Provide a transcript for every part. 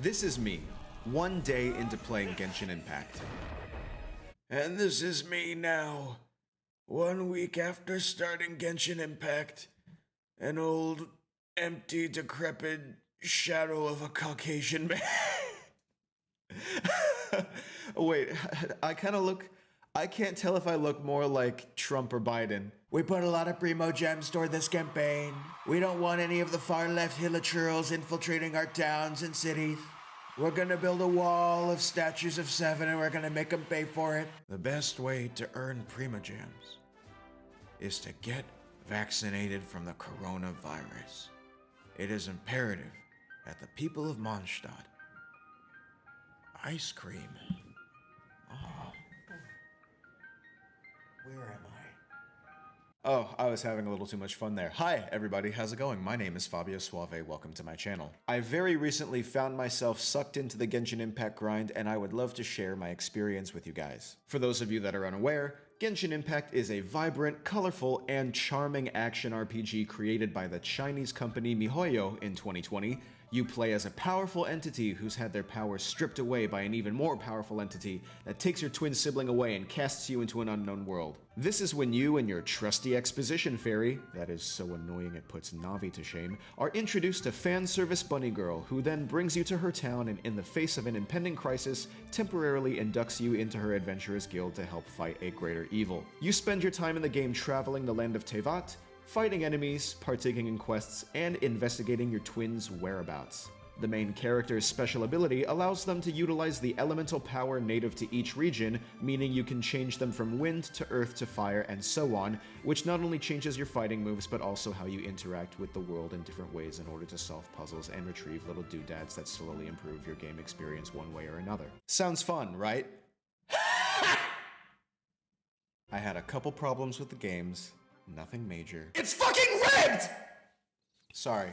This is me, one day into playing Genshin Impact. And this is me now, 1 week after starting Genshin Impact. An old, empty, decrepit shadow of a Caucasian man. Wait, I can't tell if I look more like Trump or Biden. We put a lot of primo gems toward this campaign. We don't want any of the far left hilichurls infiltrating our towns and cities. We're gonna build a wall of statues of 7 and we're gonna make them pay for it. The best way to earn primo gems is to get vaccinated from the coronavirus. It is imperative that the people of Mondstadt ice cream. Oh. Where am I? Oh, I was having a little too much fun there. Hi, everybody. How's it going? My name is Fabio Suave. Welcome to my channel. I very recently found myself sucked into the Genshin Impact grind, and I would love to share my experience with you guys. For those of you that are unaware, Genshin Impact is a vibrant, colorful, and charming action RPG created by the Chinese company MiHoYo in 2020. You play as a powerful entity who's had their powers stripped away by an even more powerful entity that takes your twin sibling away and casts you into an unknown world. This is when you and your trusty exposition fairy, that is so annoying it puts Navi to shame, are introduced to fan service Bunny Girl, who then brings you to her town and in the face of an impending crisis, temporarily inducts you into her adventurous guild to help fight a greater evil. You spend your time in the game traveling the land of Tevat, fighting enemies, partaking in quests, and investigating your twins' whereabouts. The main character's special ability allows them to utilize the elemental power native to each region, meaning you can change them from wind to earth to fire and so on, which not only changes your fighting moves but also how you interact with the world in different ways in order to solve puzzles and retrieve little doodads that slowly improve your game experience one way or another. Sounds fun, right? I had a couple problems with the games. Nothing major. It's fucking rigged! Sorry.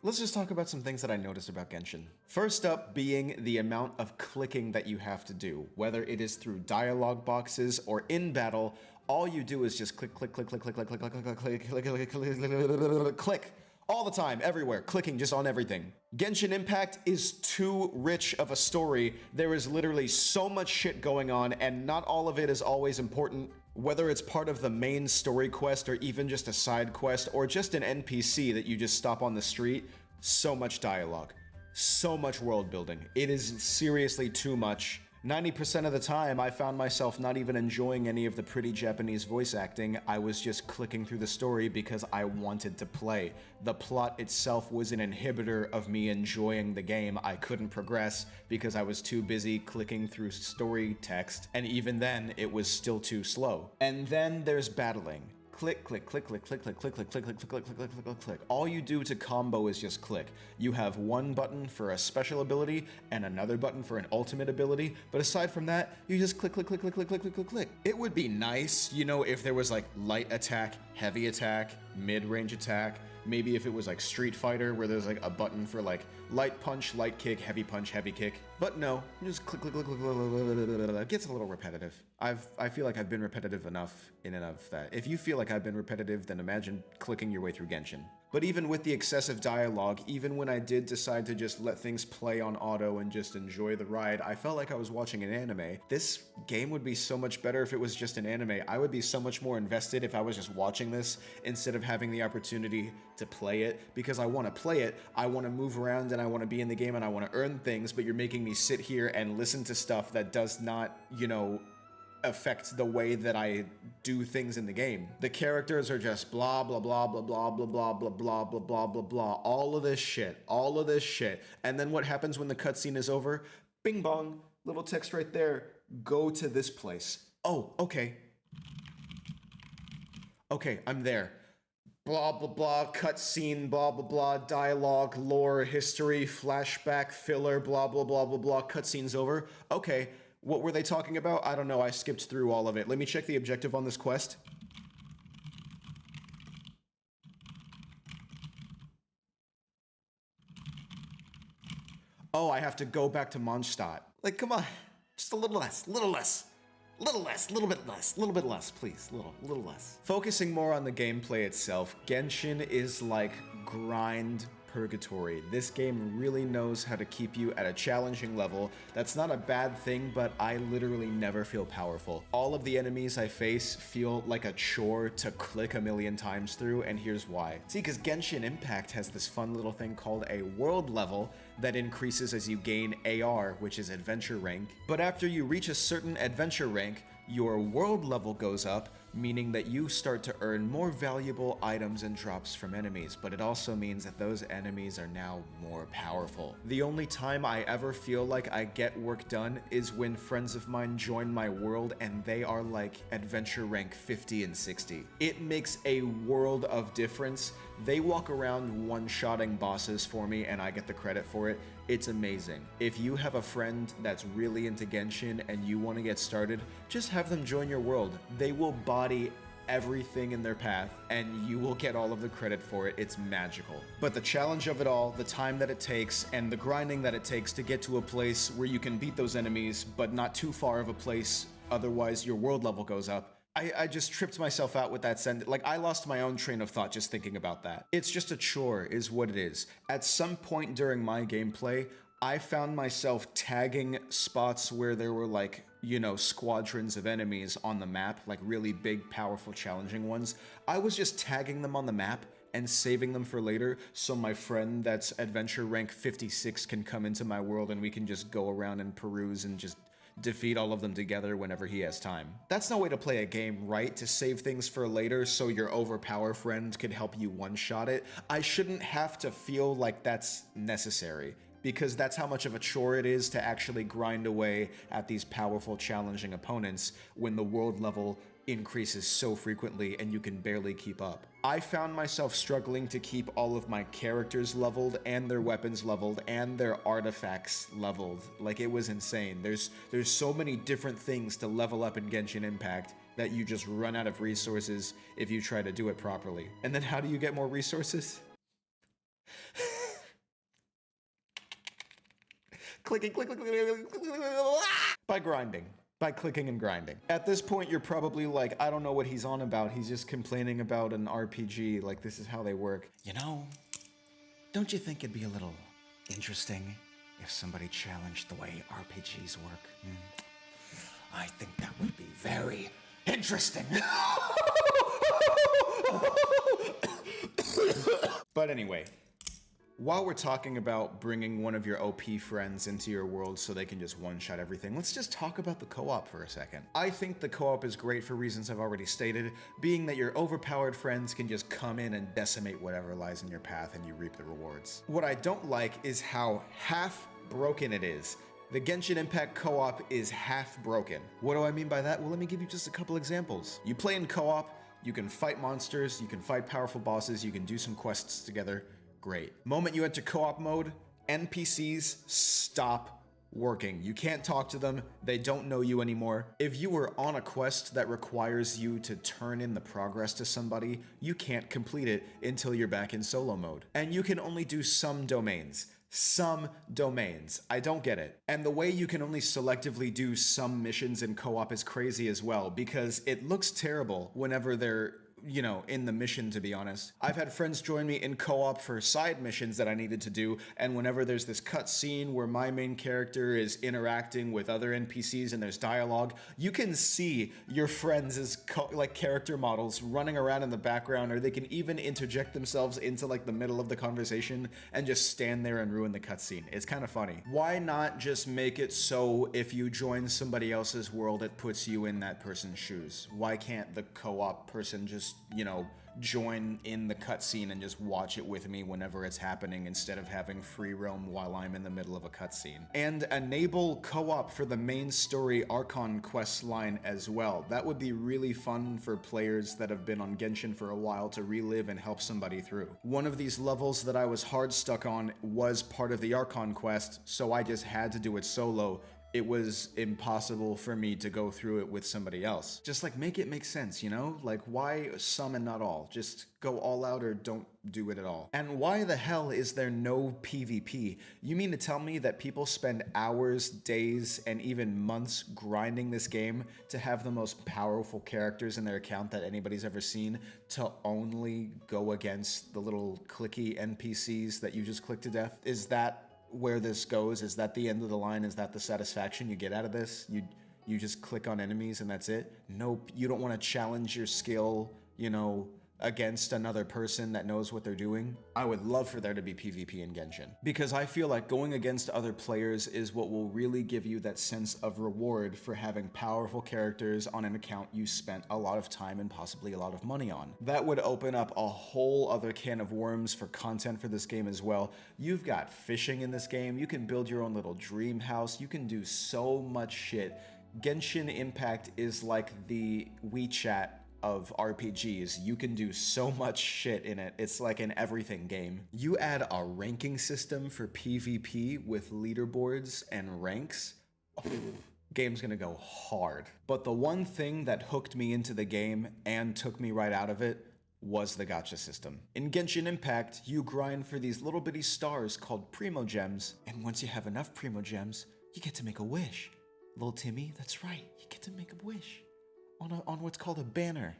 Let's just talk about some things that I noticed about Genshin. First up being the amount of clicking that you have to do. Whether it is through dialogue boxes or in battle, all you do is just click, click, click, click, click, click, click, click, click, click, click, click, click. All the time, everywhere, clicking just on everything. Genshin Impact is too rich of a story. There is literally so much shit going on, and not all of it is always important. Whether it's part of the main story quest or even just a side quest or just an NPC that you just stop on the street, so much dialogue, so much world building. It is seriously too much. 90% of the time, I found myself not even enjoying any of the pretty Japanese voice acting. I was just clicking through the story because I wanted to play. The plot itself was an inhibitor of me enjoying the game. I couldn't progress because I was too busy clicking through story text, and even then, it was still too slow. And then there's battling. Click, click, click, click, click, click, click, click, click, click, click, click, click, click, click, click. All you do to combo is just click. You have one button for a special ability and another button for an ultimate ability, but aside from that, you just click, click, click, click, click, click, click, click, click. It would be nice, you know, if there was like light attack, heavy attack, mid-range attack, maybe if it was like Street Fighter where there's like a button for like light punch, light kick, heavy punch, heavy kick. But no, just click, click, click, click, click, click, click. It gets a little repetitive. I feel like I've been repetitive enough in and of that. If you feel like I've been repetitive, then imagine clicking your way through Genshin. But even with the excessive dialogue, even when I did decide to just let things play on auto and just enjoy the ride, I felt like I was watching an anime. This game would be so much better if it was just an anime. I would be so much more invested if I was just watching this instead of having the opportunity to play it, because I want to play it, I want to move around and I want to be in the game and I want to earn things, but you're making me sit here and listen to stuff that does not, you know, affect the way that I do things in the game. The characters are just blah blah blah blah blah blah blah blah blah blah blah blah blah, all of this shit, and then what happens when the cutscene is over? Bing bong, little text right there, go to this place. Oh, okay, I'm there. Blah blah blah, cutscene, blah blah blah, dialogue, lore, history, flashback, filler, blah blah blah blah blah, cutscene's over. Okay, what were they talking about? I don't know, I skipped through all of it. Let me check the objective on this quest. Oh, I have to go back to Mondstadt. Like, come on, just a little less, little bit less, please, little less. Focusing more on the gameplay itself, Genshin is like grind purgatory. This game really knows how to keep you at a challenging level. That's not a bad thing, but I literally never feel powerful. All of the enemies I face feel like a chore to click a million times through, and here's why. See, because Genshin Impact has this fun little thing called a world level that increases as you gain AR, which is adventure rank. But after you reach a certain adventure rank, your world level goes up, meaning that you start to earn more valuable items and drops from enemies, but it also means that those enemies are now more powerful. The only time I ever feel like I get work done is when friends of mine join my world and they are like adventure rank 50 and 60. It makes a world of difference. They walk around one-shotting bosses for me and I get the credit for it. It's amazing. If you have a friend that's really into Genshin and you want to get started, just have them join your world. They will body everything in their path and you will get all of the credit for it. It's magical. But the challenge of it all, the time that it takes, and the grinding that it takes to get to a place where you can beat those enemies, but not too far of a place, otherwise your world level goes up. I just tripped myself out with that sentence. Like, I lost my own train of thought just thinking about that. It's just a chore, is what it is. At some point during my gameplay, I found myself tagging spots where there were like, you know, squadrons of enemies on the map, like really big, powerful, challenging ones. I was just tagging them on the map and saving them for later so my friend that's adventure rank 56 can come into my world and we can just go around and peruse and just defeat all of them together whenever he has time. That's no way to play a game, right? To save things for later so your overpowered friend could help you one-shot it. I shouldn't have to feel like that's necessary, because that's how much of a chore it is to actually grind away at these powerful, challenging opponents when the world level increases so frequently and you can barely keep up. I found myself struggling to keep all of my characters leveled and their weapons leveled and their artifacts leveled. Like, it was insane. There's so many different things to level up in Genshin Impact that you just run out of resources if you try to do it properly. And then how do you get more resources? Clicking, click, click, click, click, click, click, by grinding. By clicking and grinding. At this point, you're probably like, I don't know what he's on about. He's just complaining about an RPG. Like, this is how they work. You know, don't you think it'd be a little interesting if somebody challenged the way RPGs work? I think that would be very interesting. But anyway, while we're talking about bringing one of your OP friends into your world so they can just one-shot everything, let's just talk about the co-op for a second. I think the co-op is great for reasons I've already stated, being that your overpowered friends can just come in and decimate whatever lies in your path and you reap the rewards. What I don't like is how half broken it is. The Genshin Impact co-op is half broken. What do I mean by that? Well, let me give you just a couple examples. You play in co-op, you can fight monsters, you can fight powerful bosses, you can do some quests together. Great. Moment you enter co-op mode, NPCs stop working. You can't talk to them, they don't know you anymore. If you were on a quest that requires you to turn in the progress to somebody, you can't complete it until you're back in solo mode. And you can only do some domains. Some domains. I don't get it. And the way you can only selectively do some missions in co-op is crazy as well, because it looks terrible whenever they're, you know, in the mission, to be honest. I've had friends join me in co-op for side missions that I needed to do, and whenever there's this cut scene where my main character is interacting with other NPCs and there's dialogue, you can see your friends as like character models running around in the background, or they can even interject themselves into like the middle of the conversation and just stand there and ruin the cutscene. It's kind of funny. Why not just make it so if you join somebody else's world, it puts you in that person's shoes? Why can't the co-op person just, you know, join in the cutscene and just watch it with me whenever it's happening instead of having free roam while I'm in the middle of a cutscene? And enable co-op for the main story Archon quest line as well. That would be really fun for players that have been on Genshin for a while to relive and help somebody through. One of these levels that I was hard stuck on was part of the Archon quest, so I just had to do it solo. it was impossible for me to go through it with somebody else. Just like make it make sense, you know? Like why some and not all? Just go all out or don't do it at all. And why the hell is there no PvP? You mean to tell me that people spend hours, days, and even months grinding this game to have the most powerful characters in their account that anybody's ever seen to only go against the little clicky NPCs that you just click to death? Is that where this goes? Is that the end of the line? Is that the satisfaction you get out of this? You just click on enemies and that's it? Nope, you don't want to challenge your skill, you know, against another person that knows what they're doing. I would love for there to be PvP in Genshin, because I feel like going against other players is what will really give you that sense of reward for having powerful characters on an account you spent a lot of time and possibly a lot of money on. That would open up a whole other can of worms for content for this game as well. You've got fishing in this game, you can build your own little dream house, you can do so much shit. Genshin Impact is like the WeChat of RPGs. You can do so much shit in it. It's like an everything game. You add a ranking system for PvP with leaderboards and ranks. Game's gonna go hard. But the one thing that hooked me into the game and took me right out of it was the gacha system. In Genshin Impact, you grind for these little bitty stars called Primogems, and once you have enough Primogems, you get to make a wish. Little Timmy, that's right, you get to make a wish on what's called a banner.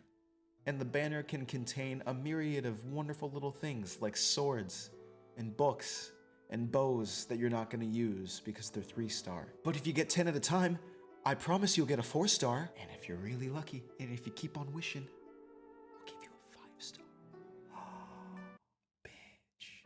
And the banner can contain a myriad of wonderful little things like swords and books and bows that you're not going to use because they're 3-star. But if you get 10 at a time, I promise you'll get a 4-star. And if you're really lucky, and if you keep on wishing, I'll give you a 5-star.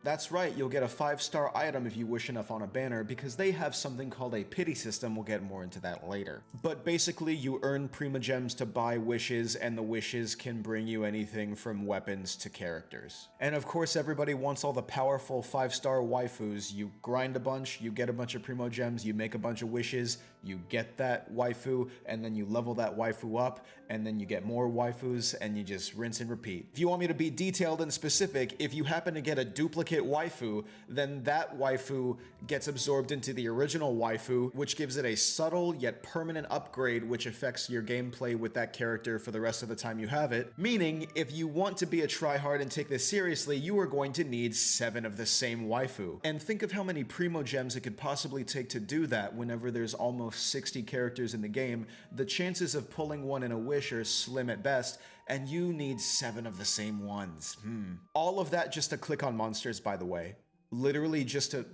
That's right, you'll get a 5-star item if you wish enough on a banner, because they have something called a pity system. We'll get more into that later. But basically, you earn Primogems to buy wishes, and the wishes can bring you anything from weapons to characters. And of course, everybody wants all the powerful 5-star waifus. You grind a bunch, you get a bunch of Primogems, you make a bunch of wishes, you get that waifu, and then you level that waifu up, and then you get more waifus, and you just rinse and repeat. If you want me to be detailed and specific, if you happen to get a duplicate waifu, then that waifu gets absorbed into the original waifu, which gives it a subtle yet permanent upgrade which affects your gameplay with that character for the rest of the time you have it. Meaning, if you want to be a tryhard and take this seriously, you are going to need 7 of the same waifu. And think of how many Primogems it could possibly take to do that whenever there's almost 60 characters in the game. The chances of pulling one in a wish are slim at best, and you need 7 of the same ones. All of that just to click on monsters, by the way. Literally just to...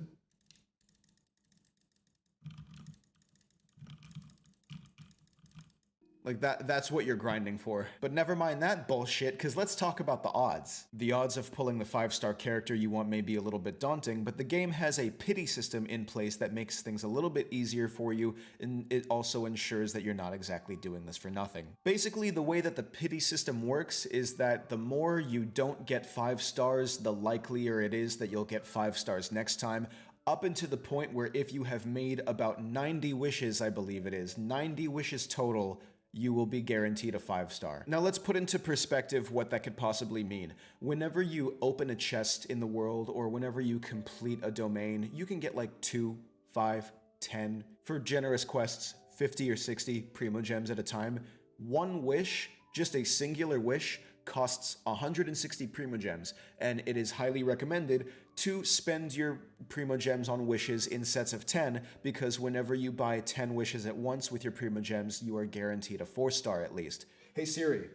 Like that's what you're grinding for. But never mind that bullshit, because let's talk about the odds. The odds of pulling the 5-star character you want may be a little bit daunting, but the game has a pity system in place that makes things a little bit easier for you, and it also ensures that you're not exactly doing this for nothing. Basically, the way that the pity system works is that the more you don't get 5 stars, the likelier it is that you'll get 5 stars next time, up into the point where if you have made about 90 wishes, I believe it is, 90 wishes total, you will be guaranteed a 5-star. Now let's put into perspective what that could possibly mean. Whenever you open a chest in the world, or whenever you complete a domain, you can get like 2, 5, 10, for generous quests, 50 or 60 Primogems at a time. One wish, just a singular wish, costs 160 Primogems, and it is highly recommended to spend your Primogems on wishes in sets of 10, because whenever you buy 10 wishes at once with your Primogems, you are guaranteed a 4-star at least. Hey Siri,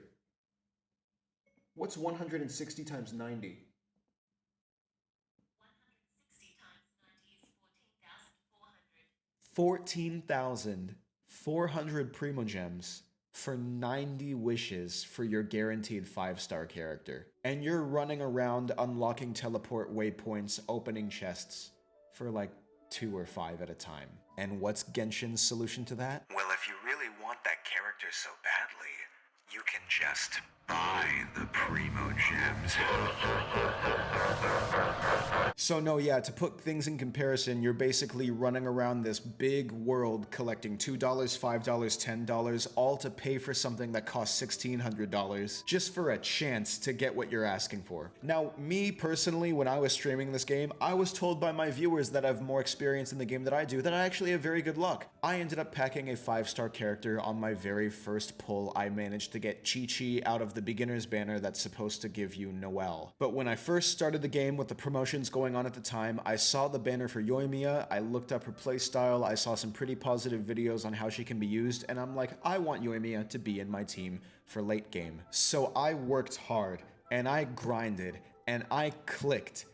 what's 160 times 90? 160 times 90 is 14,400. 14,400 Primogems for 90 wishes for your guaranteed 5-star character. And you're running around unlocking teleport waypoints, opening chests for like 2 or 5 at a time. And what's Genshin's solution to that? Well, if you really want that character so badly, You can just buy the Primo Gems. So no, yeah, to put things in comparison, you're basically running around this big world collecting $2, $5, $10, all to pay for something that costs $1,600, just for a chance to get what you're asking for. Now, me personally, when I was streaming this game, I was told by my viewers that have more experience in the game than I do that I actually have very good luck. I ended up packing a 5-star character on my very first pull. I managed to get Chi-Chi out of the beginner's banner that's supposed to give you Noelle. But when I first started the game with the promotions going on at the time, I saw the banner for Yoimiya, I looked up her playstyle, I saw some pretty positive videos on how she can be used, and I'm like, I want Yoimiya to be in my team for late game. So I worked hard, and I grinded, and I clicked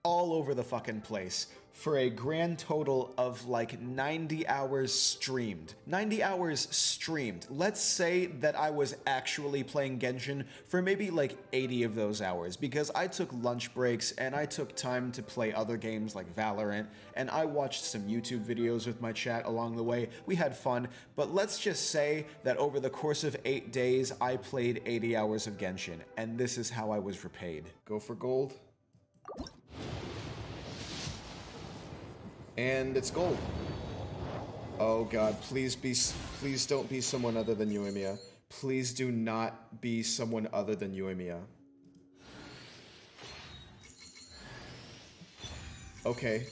all over the fucking place for a grand total of like 90 hours streamed. 90 hours streamed. Let's say that I was actually playing Genshin for maybe like 80 of those hours, because I took lunch breaks and I took time to play other games like Valorant, and I watched some YouTube videos with my chat along the way. We had fun, but let's just say that over the course of 8 days, I played 80 hours of Genshin, and this is how I was repaid. Go for gold. And it's gold. Oh god, please don't be someone other than Yoimiya. Please do not be someone other than Yoimiya. Okay.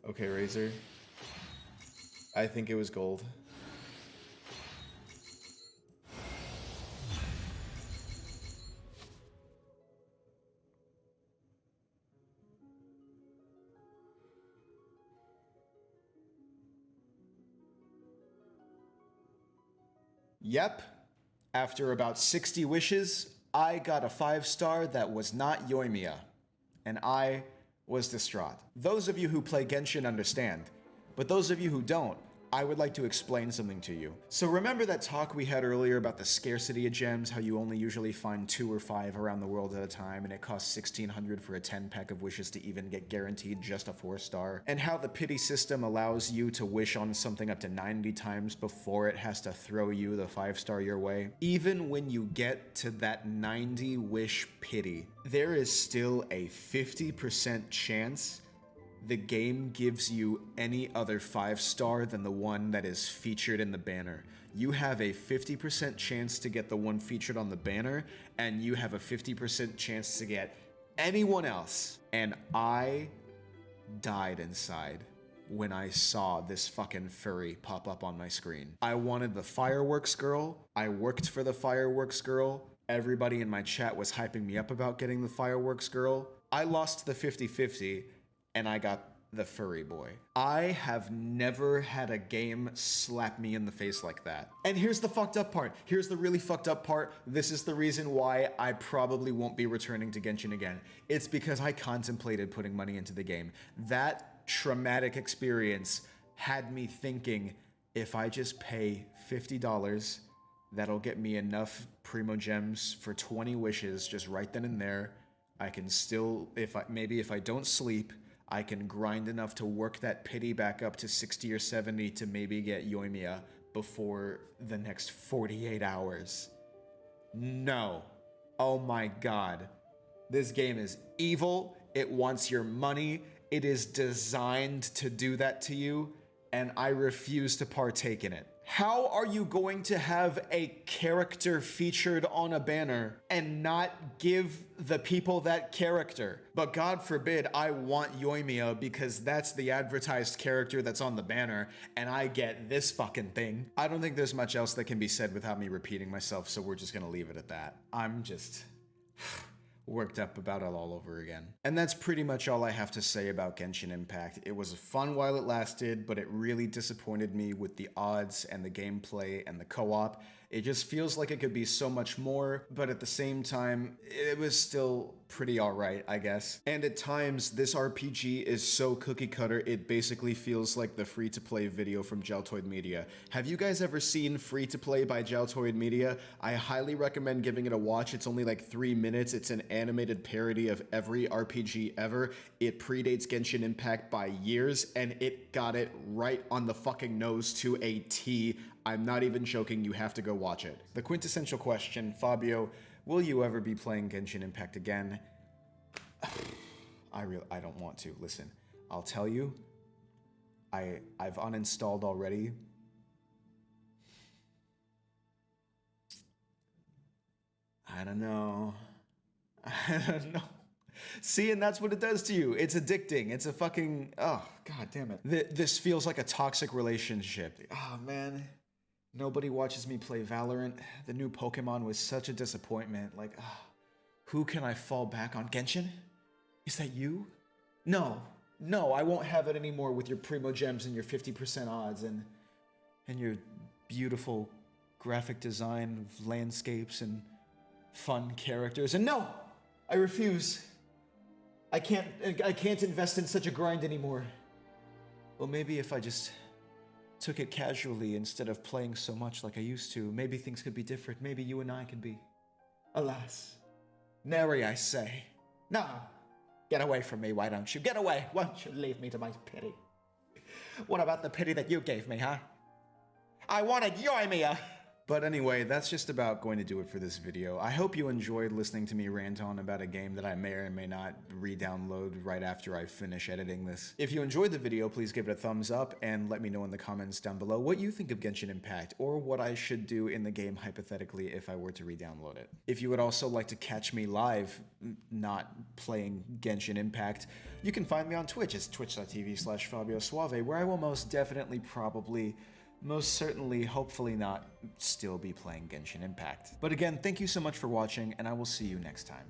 Okay, Razor. I think it was gold. Yep. After about 60 wishes, I got a 5-star that was not Yoimiya. And I was distraught. Those of you who play Genshin understand, but those of you who don't, I would like to explain something to you. So remember that talk we had earlier about the scarcity of gems, how you only usually find 2 or 5 around the world at a time, and it costs 1,600 for a 10-pack of wishes to even get guaranteed just a 4-star, and how the pity system allows you to wish on something up to 90 times before it has to throw you the 5-star your way? Even when you get to that 90 wish pity, there is still a 50% chance the game gives you any other 5-star than the one that is featured in the banner. You have a 50% chance to get the one featured on the banner, and you have a 50% chance to get anyone else. And I died inside when I saw this fucking furry pop up on my screen. I wanted the fireworks girl. I worked for the fireworks girl. Everybody in my chat was hyping me up about getting the fireworks girl. I lost the 50-50. And I got the furry boy. I have never had a game slap me in the face like that. And here's the fucked up part. Here's the really fucked up part. This is the reason why I probably won't be returning to Genshin again. It's because I contemplated putting money into the game. That traumatic experience had me thinking, if I just pay $50, that'll get me enough Primo Gems for 20 wishes just right then and there. I can still, if I don't sleep, I can grind enough to work that pity back up to 60 or 70 to maybe get Yoimiya before the next 48 hours. No. Oh my god. This game is evil. It wants your money. It is designed to do that to you, and I refuse to partake in it. How are you going to have a character featured on a banner and not give the people that character? But God forbid I want Yoimiya because that's the advertised character that's on the banner, and I get this fucking thing. I don't think there's much else that can be said without me repeating myself, so we're just gonna leave it at that. I'm just worked up about it all over again. And that's pretty much all I have to say about Genshin Impact. It was fun while it lasted, but it really disappointed me with the odds and the gameplay and the co-op. It just feels like it could be so much more, but at the same time, it was still pretty alright, I guess. And at times, this RPG is so cookie cutter, it basically feels like the free-to-play video from Geltoid Media. Have you guys ever seen Free-to-Play by Geltoid Media? I highly recommend giving it a watch. It's only like 3 minutes. It's an animated parody of every RPG ever. It predates Genshin Impact by years, and it got it right on the fucking nose to a T. I'm not even joking, you have to go watch it. The quintessential question, Fabio, will you ever be playing Genshin Impact again? I don't want to. Listen, I'll tell you, I've uninstalled already. I don't know. I don't know. See, and that's what it does to you. It's addicting. It's a fucking, oh, god damn it. This feels like a toxic relationship. Oh, man. Nobody watches me play Valorant. The new Pokemon was such a disappointment. Like, who can I fall back on? Genshin? Is that you? No, I won't have it anymore with your Primo Gems and your 50% odds and your beautiful graphic design of landscapes and fun characters. And no, I refuse. I can't invest in such a grind anymore. Well, maybe if I just took it casually instead of playing so much like I used to, maybe things could be different. Maybe you and I could be. Alas. Nary, I say. No. Get away from me, why don't you? Get away! Won't you leave me to my pity? What about the pity that you gave me, huh? I wanted Yoimiya! But anyway, that's just about going to do it for this video. I hope you enjoyed listening to me rant on about a game that I may or may not re-download right after I finish editing this. If you enjoyed the video, please give it a thumbs up and let me know in the comments down below what you think of Genshin Impact or what I should do in the game hypothetically if I were to re-download it. If you would also like to catch me live, not playing Genshin Impact, you can find me on Twitch. It's twitch.tv/Fabio Suave, where I will most definitely most certainly, hopefully not, still be playing Genshin Impact. But again, thank you so much for watching, and I will see you next time.